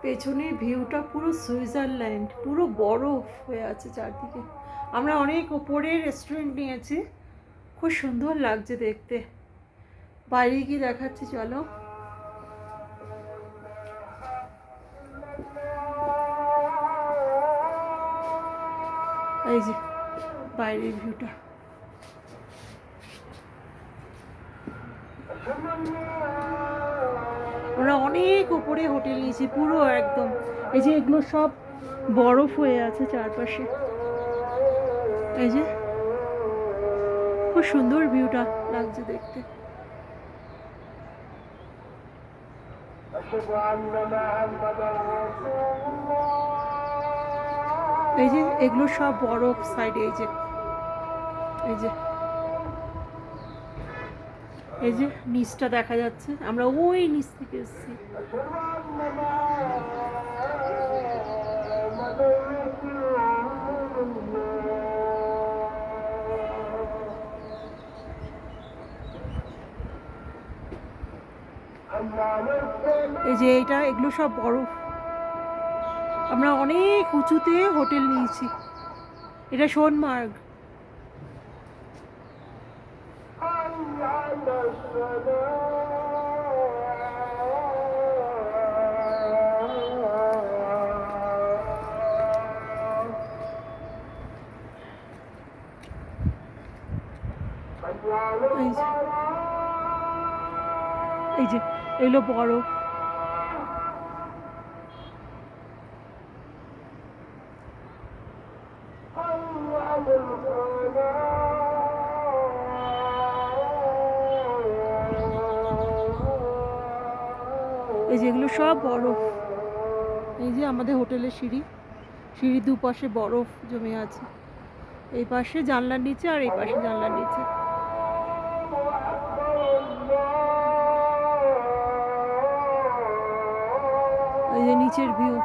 পেছনের ভিউটা পুরো সুইজারল্যান্ড, পুরো বরফ হয়ে আছে চারদিকে। আমরা অনেক ওপরে রেস্টুরেন্ট নিয়েছি, খুব সুন্দর লাগছে দেখতে। বাইরে গিয়ে দেখাচ্ছি, চলো। এই যে বাইরের ভিউটা, আমরা অনেক উপরে হোটেল নিয়েছি পুরো একদম। এই যে এগুলো সব বরফ হয়ে আছে চারপাশে। এই যে খুব সুন্দর ভিউটা লাগছে দেখতে। এই যে এগুলো সব বরফ সাইডে। এই যে এই যে এই যে নিচটা দেখা যাচ্ছে, আমরা ওই নিচ থেকে এসেছি। এই যে এইটা, এগুলো সব বরফ। আমরা অনেক উঁচুতে হোটেল নিয়েছি, এটা সোনমার্গ। এই যে এগুলো বরফ। এই যে এগুলো সব বরফ। এই যে আমাদের হোটেলের সিঁড়ি, সিঁড়ির দুপাশে বরফ জমে আছে। এই পাশে জানলার নিচে আর এই পাশে জানলার নিচে। এই যে নিচের ভিউ।